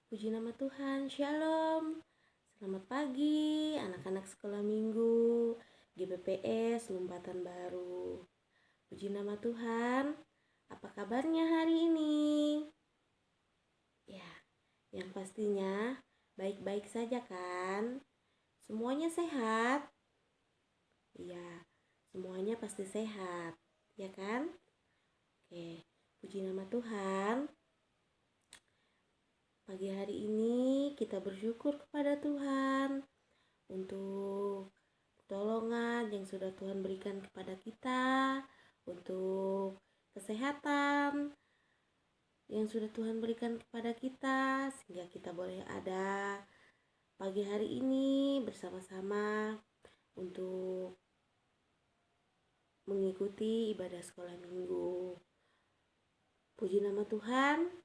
Puji nama Tuhan, Shalom. Selamat pagi anak-anak sekolah minggu GBPS Lompatan Baru. Puji nama Tuhan. Apa kabarnya hari ini? Ya, yang pastinya baik-baik saja kan? Semuanya sehat? Iya, semuanya pasti sehat, ya kan? Oke, puji nama Tuhan. Pagi hari ini kita bersyukur kepada Tuhan untuk pertolongan yang sudah Tuhan berikan kepada kita, untuk kesehatan yang sudah Tuhan berikan kepada kita, sehingga kita boleh ada pagi hari ini bersama-sama untuk mengikuti ibadah sekolah minggu. Puji nama Tuhan.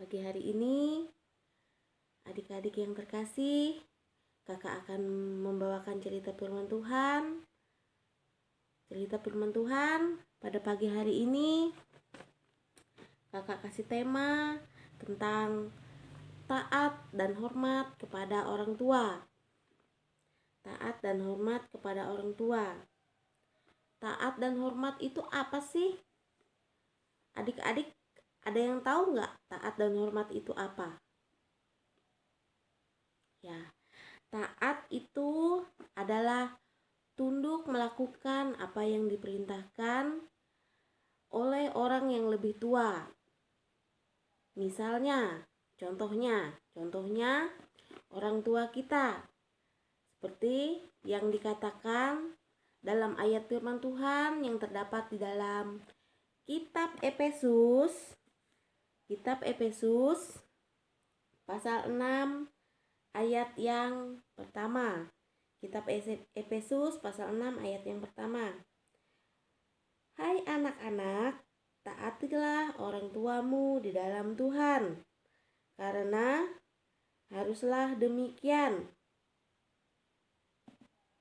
Pagi hari ini, adik-adik yang terkasih, kakak akan membawakan cerita firman Tuhan. Cerita firman Tuhan pada pagi hari ini, kakak kasih tema tentang taat dan hormat kepada orang tua. Taat dan hormat kepada orang tua. Taat dan hormat itu apa sih? Adik-adik ada yang tahu nggak taat dan hormat itu apa? Ya, taat itu adalah tunduk melakukan apa yang diperintahkan oleh orang yang lebih tua. Misalnya, contohnya orang tua kita. Seperti yang dikatakan dalam ayat firman Tuhan yang terdapat di dalam kitab Efesus pasal 6 ayat yang pertama. Kitab Efesus pasal 6 ayat yang pertama. Hai anak-anak, taatilah orang tuamu di dalam Tuhan, karena haruslah demikian.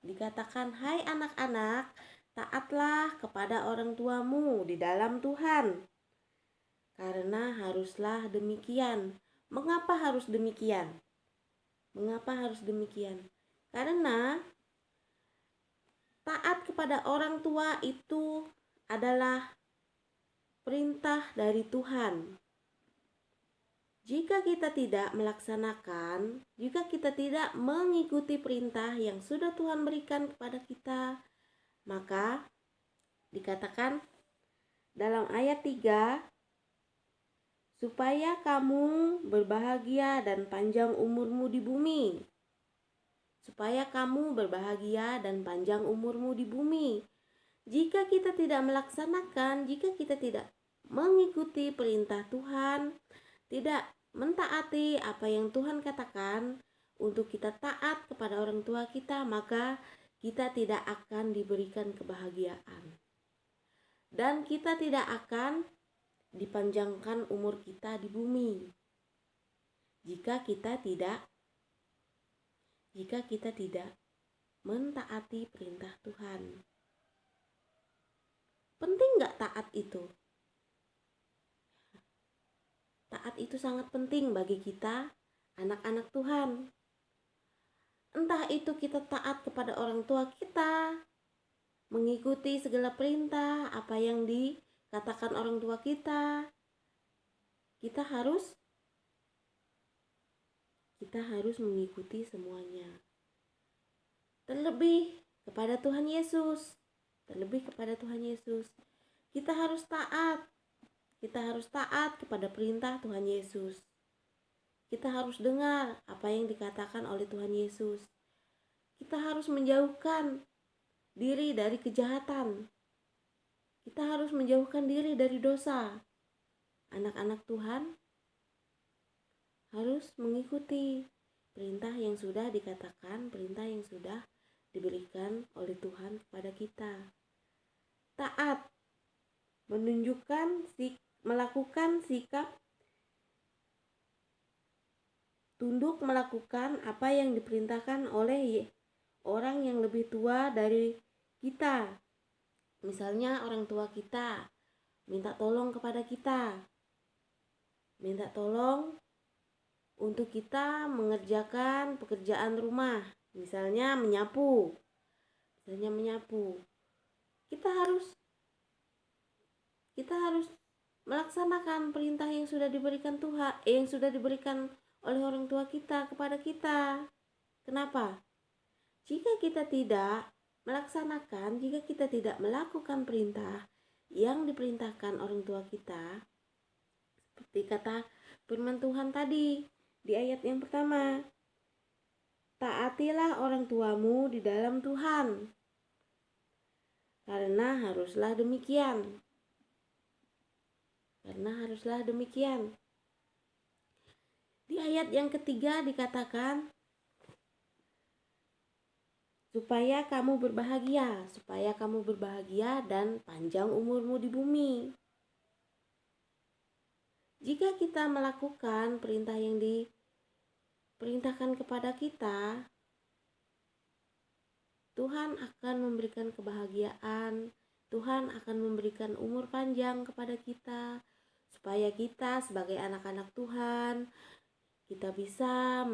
Dikatakan, hai anak-anak, taatlah kepada orang tuamu di dalam Tuhan, karena haruslah demikian. Mengapa harus demikian? Mengapa harus demikian? Karena taat kepada orang tua itu adalah perintah dari Tuhan. Jika kita tidak melaksanakan, jika kita tidak mengikuti perintah yang sudah Tuhan berikan kepada kita, maka dikatakan dalam ayat 3, supaya kamu berbahagia dan panjang umurmu di bumi. Supaya kamu berbahagia dan panjang umurmu di bumi. Jika kita tidak melaksanakan, jika kita tidak mengikuti perintah Tuhan, tidak mentaati apa yang Tuhan katakan untuk kita taat kepada orang tua kita, maka kita tidak akan diberikan kebahagiaan. Dan kita tidak akan dipanjangkan umur kita di bumi jika kita tidak mentaati perintah Tuhan. Penting gak taat itu? Taat itu sangat penting bagi kita, anak-anak Tuhan. Entah itu kita taat kepada orang tua kita, mengikuti segala perintah apa yang dikatakan orang tua kita, kita harus mengikuti semuanya. Terlebih kepada Tuhan Yesus. Kita harus taat. Kita harus taat kepada perintah Tuhan Yesus. Kita harus dengar apa yang dikatakan oleh Tuhan Yesus. Kita harus menjauhkan diri dari kejahatan. Kita harus menjauhkan diri dari dosa. Anak-anak Tuhan harus mengikuti perintah yang sudah dikatakan, perintah yang sudah diberikan oleh Tuhan kepada kita. Taat menunjukkan melakukan sikap tunduk melakukan apa yang diperintahkan oleh orang yang lebih tua dari kita. Misalnya orang tua kita minta tolong kepada kita, minta tolong untuk kita mengerjakan pekerjaan rumah, misalnya menyapu. Kita harus melaksanakan perintah yang sudah diberikan Tuhan, yang sudah diberikan oleh orang tua kita kepada kita. Kenapa? Jika kita tidak melakukan perintah yang diperintahkan orang tua kita, seperti kata firman Tuhan tadi di ayat yang pertama, taatilah orang tuamu di dalam Tuhan, karena haruslah demikian. Di ayat yang ketiga dikatakan, supaya kamu berbahagia dan panjang umurmu di bumi. Jika kita melakukan perintah yang diperintahkan kepada kita, Tuhan akan memberikan kebahagiaan, Tuhan akan memberikan umur panjang kepada kita, supaya kita sebagai anak-anak Tuhan, kita bisa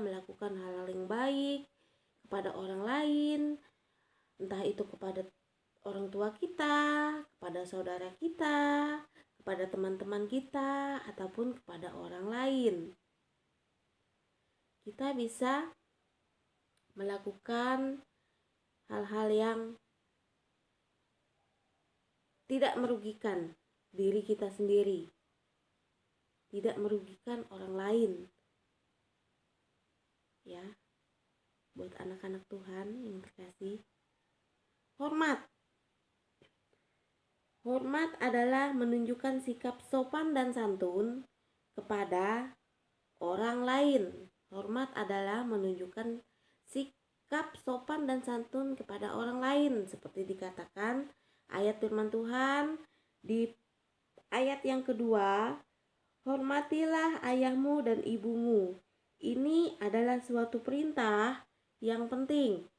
melakukan hal-hal yang baik kepada orang lain, entah itu kepada orang tua kita, kepada saudara kita, kepada teman-teman kita, ataupun kepada orang lain. Kita bisa melakukan hal-hal yang tidak merugikan diri kita sendiri, tidak merugikan orang lain. Ya, buat anak-anak Tuhan yang terkasih, hormat adalah menunjukkan sikap sopan dan santun kepada orang lain. Hormat adalah menunjukkan sikap sopan dan santun kepada orang lain, seperti dikatakan ayat firman Tuhan di ayat yang kedua, hormatilah ayahmu dan ibumu. Ini adalah suatu perintah yang penting,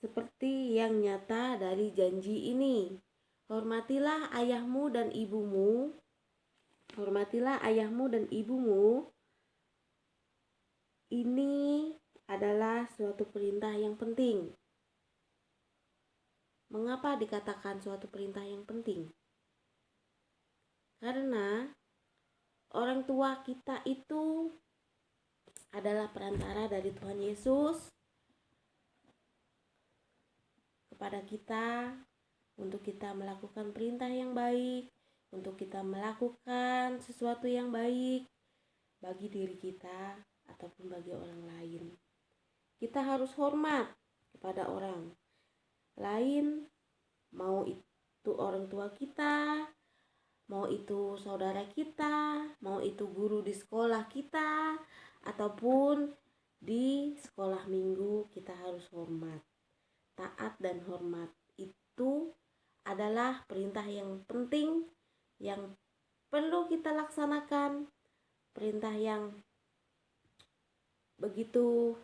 seperti yang nyata dari janji ini. Hormatilah ayahmu dan ibumu. Ini adalah suatu perintah yang penting. Mengapa dikatakan suatu perintah yang penting? Karena orang tua kita itu adalah perantara dari Tuhan Yesus kepada kita, untuk kita melakukan perintah yang baik, untuk kita melakukan sesuatu yang baik bagi diri kita ataupun bagi orang lain. Kita harus hormat kepada orang lain, mau itu orang tua kita, mau itu saudara kita, mau itu guru di sekolah kita, ataupun di sekolah minggu, kita harus hormat. Taat dan hormat itu adalah perintah yang penting yang perlu kita laksanakan, perintah yang begitu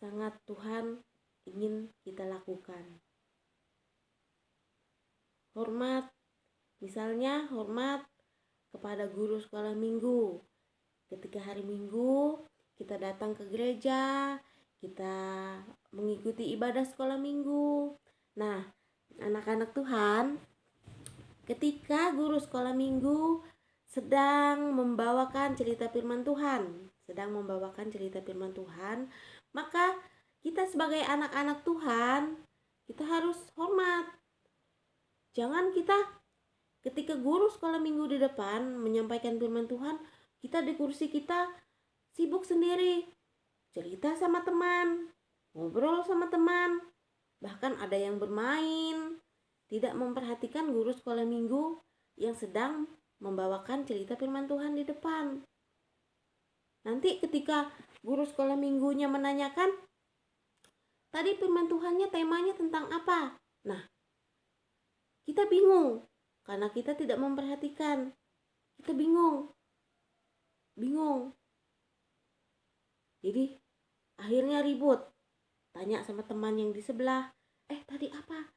sangat Tuhan ingin kita lakukan. Hormat, misalnya hormat kepada guru sekolah minggu. Ketika hari Minggu kita datang ke gereja, kita mengikuti ibadah sekolah minggu. Nah, anak-anak Tuhan, ketika guru sekolah minggu sedang membawakan cerita firman Tuhan, maka kita sebagai anak-anak Tuhan, kita harus hormat. Jangan kita ketika guru sekolah minggu di depan menyampaikan firman Tuhan, kita di kursi kita sibuk sendiri, cerita sama teman, ngobrol sama teman, bahkan ada yang bermain, tidak memperhatikan guru sekolah minggu yang sedang membawakan cerita firman Tuhan di depan. Nanti ketika guru sekolah minggunya menanyakan, tadi firman Tuhannya temanya tentang apa? Nah, kita bingung karena kita tidak memperhatikan. Kita bingung. Jadi akhirnya ribut. Tanya sama teman yang di sebelah, tadi apa?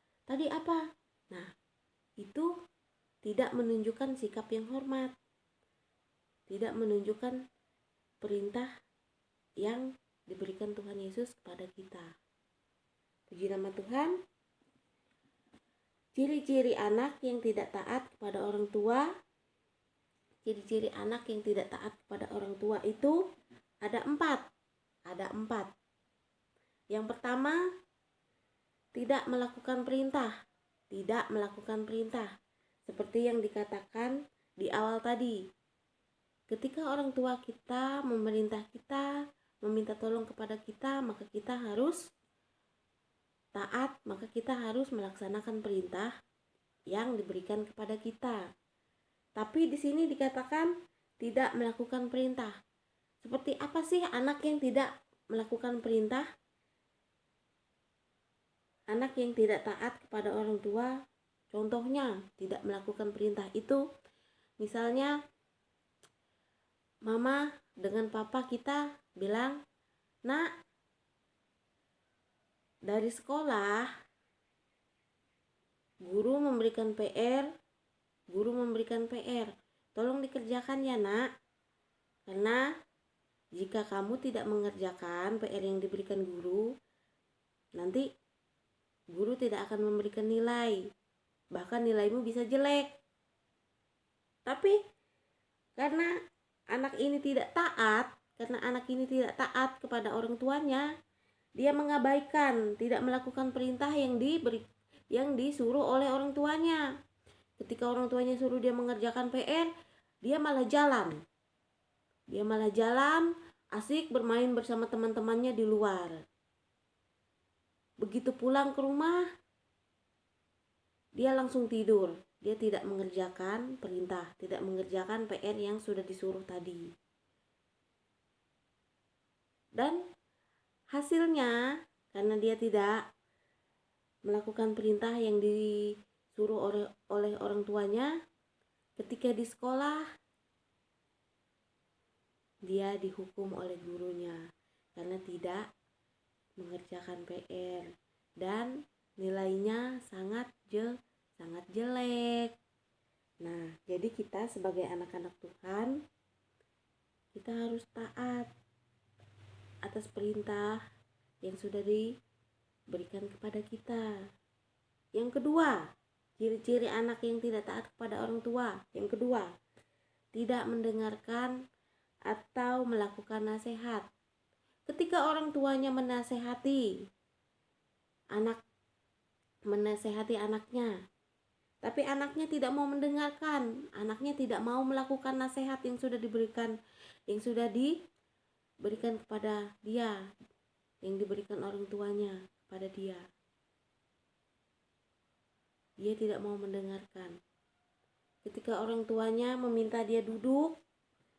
Nah, itu tidak menunjukkan sikap yang hormat. tidak menunjukkan perintah yang diberikan Tuhan Yesus kepada kita. Puji nama Tuhan. Ciri-ciri anak yang tidak taat kepada orang tua. Ciri-ciri anak yang tidak taat kepada orang tua itu ada 4. Yang pertama, tidak melakukan perintah. Tidak melakukan perintah. Seperti yang dikatakan di awal tadi. Ketika orang tua kita memerintah kita, meminta tolong kepada kita, maka kita harus taat, maka kita harus melaksanakan perintah yang diberikan kepada kita. Tapi di sini dikatakan tidak melakukan perintah. Seperti apa sih anak yang tidak melakukan perintah? Anak yang tidak taat kepada orang tua, contohnya tidak melakukan perintah itu, misalnya mama dengan papa kita bilang, "Nak, dari sekolah guru memberikan PR, tolong dikerjakan ya nak, karena jika kamu tidak mengerjakan PR yang diberikan guru, nanti guru tidak akan memberikan nilai, bahkan nilaimu bisa jelek." Tapi karena anak ini tidak taat kepada orang tuanya, dia mengabaikan, tidak melakukan perintah yang disuruh oleh orang tuanya. Ketika orang tuanya suruh dia mengerjakan PR, dia malah jalan. Asik bermain bersama teman-temannya di luar. Begitu pulang ke rumah, dia langsung tidur. Dia tidak mengerjakan perintah, tidak mengerjakan PR yang sudah disuruh tadi. Dan hasilnya, karena dia tidak melakukan perintah yang disuruh oleh orang tuanya, ketika di sekolah dia dihukum oleh gurunya karena tidak mengerjakan PR dan nilainya sangat jelek. Nah, jadi kita sebagai anak-anak Tuhan, kita harus taat atas perintah yang sudah diberikan kepada kita. Yang kedua, ciri-ciri anak yang tidak taat kepada orang tua. Yang kedua, tidak mendengarkan atau melakukan nasihat. Ketika orang tuanya menasehati anaknya, tapi anaknya tidak mau mendengarkan, anaknya tidak mau melakukan nasihat yang sudah diberikan kepada dia, yang diberikan orang tuanya kepada dia. Dia tidak mau mendengarkan. Ketika orang tuanya meminta dia duduk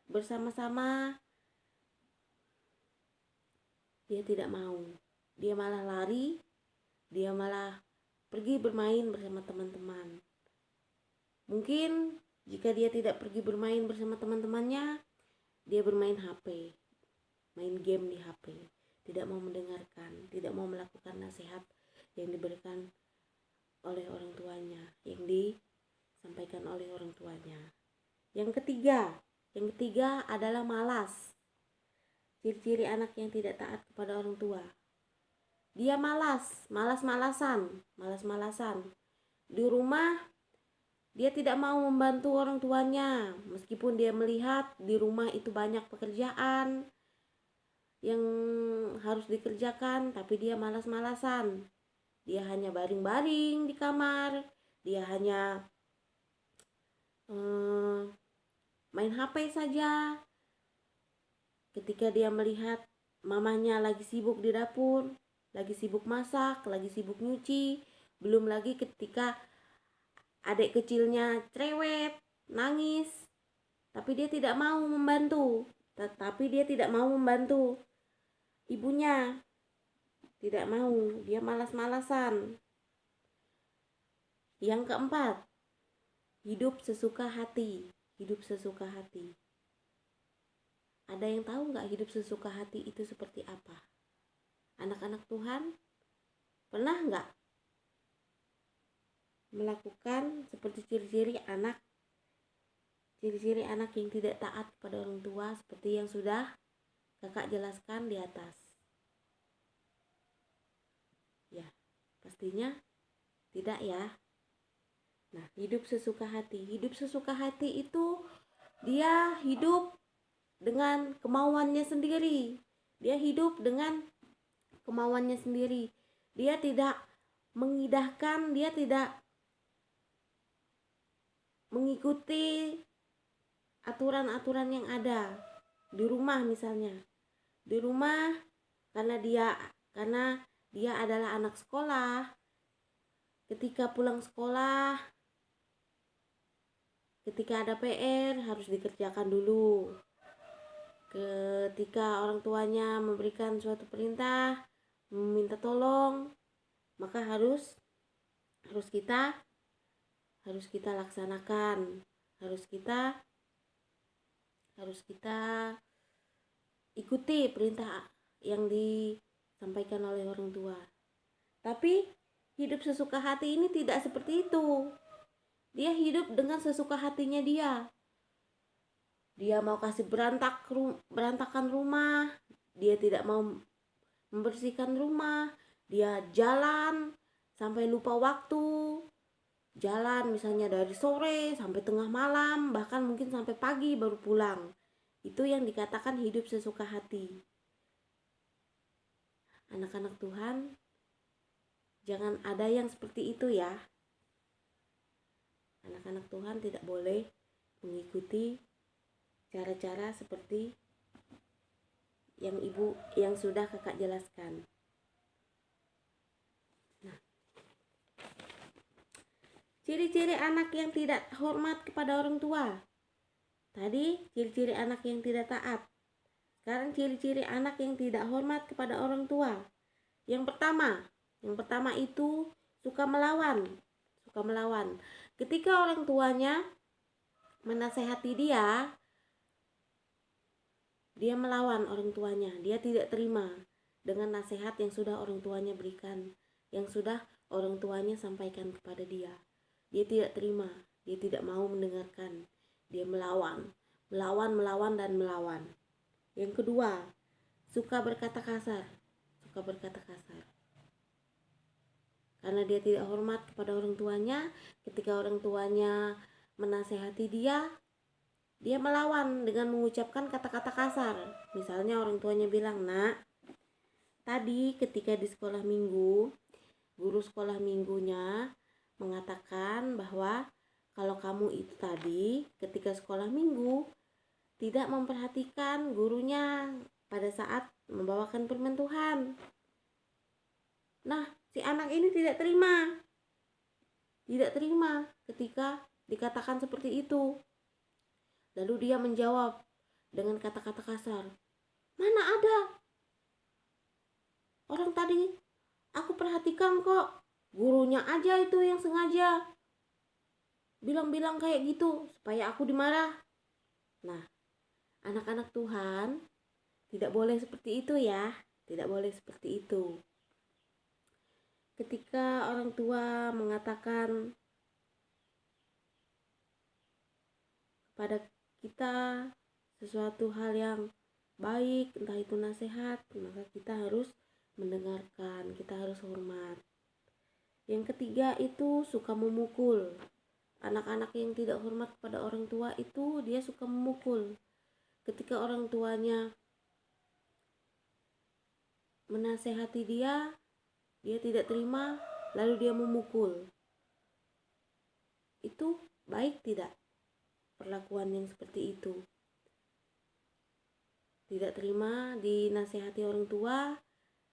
bersama-sama, dia tidak mau. Dia malah lari, dia malah pergi bermain bersama teman-teman. Mungkin jika dia tidak pergi bermain bersama teman-temannya, dia bermain HP, main game di HP, tidak mau mendengarkan, tidak mau melakukan nasihat yang diberikan oleh orang tuanya, yang disampaikan oleh orang tuanya. Yang ketiga adalah malas. Ciri-ciri anak yang tidak taat kepada orang tua. Dia malas-malasan. Di rumah dia tidak mau membantu orang tuanya, meskipun dia melihat di rumah itu banyak pekerjaan yang harus dikerjakan, tapi dia malas-malasan. Dia hanya baring-baring di kamar, dia hanya main HP saja. Ketika dia melihat mamanya lagi sibuk di dapur, lagi sibuk masak, lagi sibuk nyuci, belum lagi ketika adik kecilnya cerewet, nangis, tapi dia tidak mau membantu. Ibunya tidak mau, dia malas-malasan. Yang keempat, hidup sesuka hati. Ada yang tahu nggak hidup sesuka hati itu seperti apa? Anak-anak Tuhan, pernah nggak melakukan seperti ciri-ciri anak Ciri-ciri anak yang tidak taat kepada orang tua seperti yang sudah kakak jelaskan di atas. Ya, pastinya tidak ya. Nah, hidup sesuka hati. Hidup sesuka hati itu dia hidup dengan kemauannya sendiri. Dia hidup dengan kemauannya sendiri. Dia tidak mengindahkan, dia tidak mengikuti aturan-aturan yang ada di rumah misalnya. Di rumah karena dia adalah anak sekolah. Ketika pulang sekolah, ketika ada PR harus dikerjakan dulu. Ketika orang tuanya memberikan suatu perintah, meminta tolong, maka harus kita laksanakan. Harus kita ikuti perintah yang disampaikan oleh orang tua. Tapi hidup sesuka hati ini tidak seperti itu. Dia hidup dengan sesuka hatinya dia. Dia mau kasih berantakan rumah, dia tidak mau membersihkan rumah, dia jalan sampai lupa waktu. Jalan misalnya dari sore sampai tengah malam, bahkan mungkin sampai pagi baru pulang. Itu yang dikatakan hidup sesuka hati. Anak-anak Tuhan, jangan ada yang seperti itu ya. Anak-anak Tuhan tidak boleh mengikuti cara-cara seperti yang sudah kakak jelaskan. Nah, ciri-ciri anak yang tidak hormat kepada orang tua. Tadi ciri-ciri anak yang tidak taat. Sekarang ciri-ciri anak yang tidak hormat kepada orang tua. Yang pertama itu suka melawan. Ketika orang tuanya menasehati dia melawan orang tuanya. Dia tidak terima dengan nasihat yang sudah orang tuanya berikan, yang sudah orang tuanya sampaikan kepada dia. Dia tidak terima, dia tidak mau mendengarkan. Dia melawan. Yang kedua, suka berkata kasar. Karena dia tidak hormat kepada orang tuanya, ketika orang tuanya menasehati dia melawan dengan mengucapkan kata-kata kasar. Misalnya orang tuanya bilang, "Nak, tadi ketika di sekolah minggu, guru sekolah minggunya mengatakan bahwa kalau kamu itu tadi ketika sekolah minggu tidak memperhatikan gurunya pada saat membawakan firman Tuhan." Nah, si anak ini tidak terima ketika dikatakan seperti itu. Lalu dia menjawab dengan kata-kata kasar, "Mana ada? Orang tadi aku perhatikan kok, gurunya aja itu yang sengaja bilang-bilang kayak gitu supaya aku dimarah." Nah, anak-anak Tuhan tidak boleh seperti itu ya. Tidak boleh seperti itu. Ketika orang tua mengatakan kepada kita sesuatu hal yang baik, entah itu nasihat, maka kita harus mendengarkan, kita harus hormat. Yang ketiga itu suka memukul. Anak-anak yang tidak hormat kepada orang tua itu dia suka memukul. Ketika orang tuanya menasehati dia tidak terima, lalu dia memukul. Itu baik tidak? Perlakuan yang seperti itu. Tidak terima dinasehati orang tua,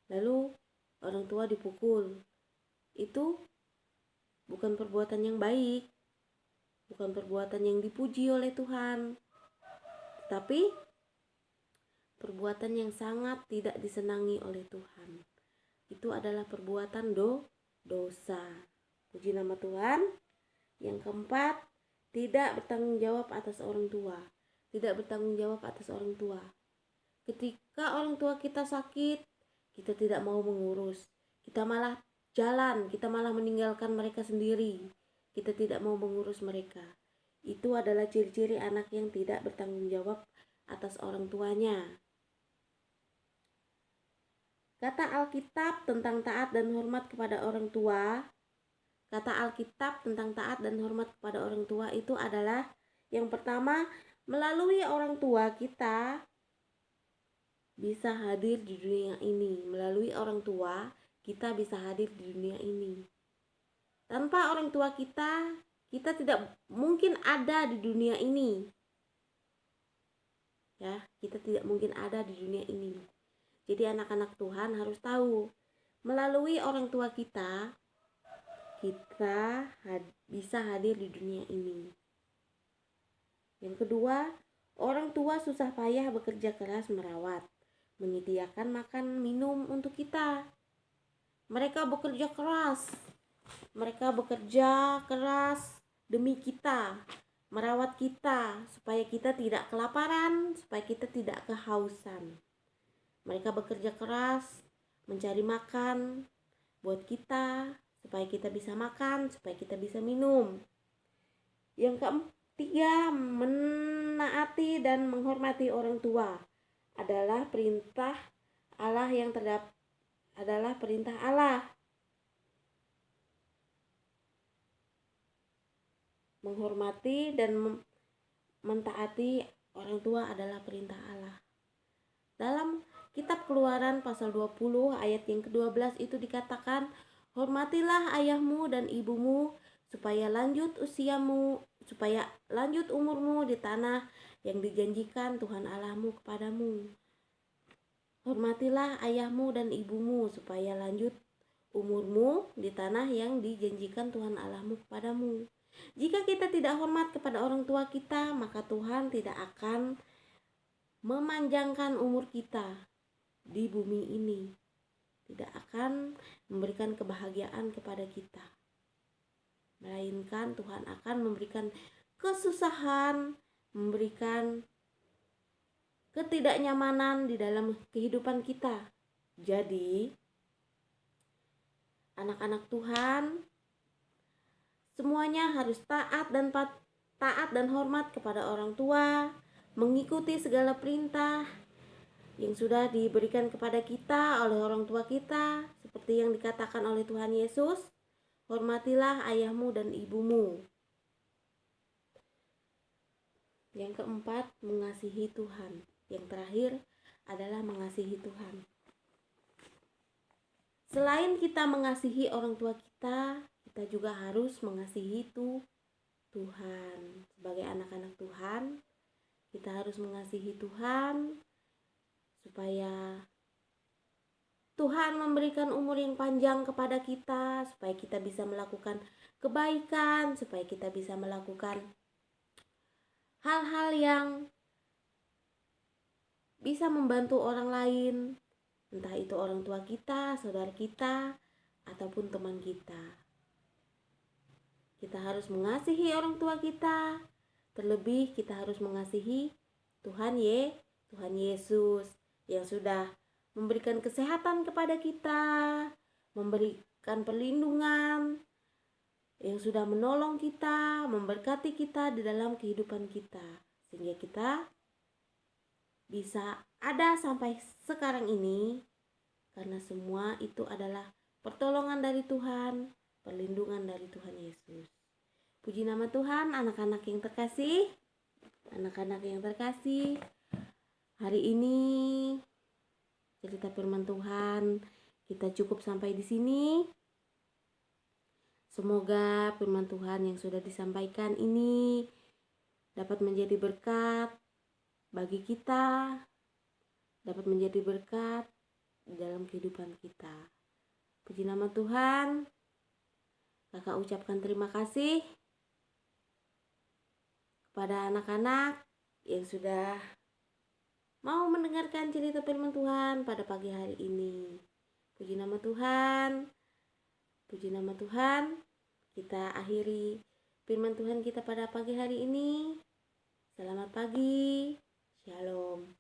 lalu orang tua dipukul. Itu bukan perbuatan yang baik, bukan perbuatan yang dipuji oleh Tuhan, tetapi perbuatan yang sangat tidak disenangi oleh Tuhan. Itu adalah perbuatan dosa. Puji nama Tuhan. Yang keempat, tidak bertanggung jawab atas orang tua. Ketika orang tua kita sakit, kita tidak mau mengurus. Kita malah jalan, kita malah meninggalkan mereka sendiri. Kita tidak mau mengurus mereka. Itu adalah ciri-ciri anak yang tidak bertanggung jawab atas orang tuanya. Kata Alkitab tentang taat dan hormat kepada orang tua, itu adalah yang pertama, melalui orang tua kita bisa hadir di dunia ini. Melalui orang tua kita bisa hadir di dunia ini. Tanpa orang tua kita tidak mungkin ada di dunia ini. Ya, kita tidak mungkin ada di dunia ini. Jadi anak-anak Tuhan harus tahu, melalui orang tua kita bisa hadir di dunia ini. Yang kedua, orang tua susah payah bekerja keras merawat, menyediakan makan minum untuk kita. Mereka bekerja keras demi kita, merawat kita supaya kita tidak kelaparan, supaya kita tidak kehausan. Mereka bekerja keras mencari makan buat kita supaya kita bisa makan, supaya kita bisa minum. Yang ketiga, menaati dan menghormati orang tua adalah perintah Allah perintah Allah. Menghormati dan mentaati orang tua adalah perintah Allah. Dalam Kitab Keluaran pasal 20 ayat yang ke-12 itu dikatakan, hormatilah ayahmu dan ibumu supaya lanjut umurmu di tanah yang dijanjikan Tuhan Allahmu kepadamu. Hormatilah ayahmu dan ibumu supaya lanjut umurmu di tanah yang dijanjikan Tuhan Allahmu kepadamu. Jika kita tidak hormat kepada orang tua kita, maka Tuhan tidak akan memanjangkan umur kita di bumi ini, tidak akan memberikan kebahagiaan kepada kita, melainkan Tuhan akan memberikan kesusahan, memberikan ketidaknyamanan di dalam kehidupan kita. Jadi anak-anak Tuhan semuanya harus taat dan hormat kepada orang tua, mengikuti segala perintah yang sudah diberikan kepada kita oleh orang tua kita, seperti yang dikatakan oleh Tuhan Yesus, hormatilah ayahmu dan ibumu. Yang keempat, mengasihi Tuhan. Yang terakhir adalah mengasihi Tuhan. Selain kita mengasihi orang tua kita juga harus mengasihi Tuhan. Sebagai anak-anak Tuhan, kita harus mengasihi Tuhan supaya Tuhan memberikan umur yang panjang kepada kita, supaya kita bisa melakukan kebaikan, supaya kita bisa melakukan hal-hal yang bisa membantu orang lain, entah itu orang tua kita, saudara kita, ataupun teman kita. Kita harus mengasihi orang tua kita, terlebih kita harus mengasihi Tuhan Yesus yang sudah memberikan kesehatan kepada kita, memberikan perlindungan, yang sudah menolong kita, memberkati kita di dalam kehidupan kita, sehingga kita bisa ada sampai sekarang ini, karena semua itu adalah pertolongan dari Tuhan, perlindungan dari Tuhan Yesus. Puji nama Tuhan, anak-anak yang terkasih. Hari ini cerita firman Tuhan kita cukup sampai di sini. Semoga firman Tuhan yang sudah disampaikan ini dapat menjadi berkat bagi kita, dapat menjadi berkat dalam kehidupan kita. Puji nama Tuhan. Kakak ucapkan terima kasih kepada anak-anak yang sudah mau mendengarkan cerita firman Tuhan pada pagi hari ini. Puji nama Tuhan. Kita akhiri firman Tuhan kita pada pagi hari ini. Selamat pagi. Shalom.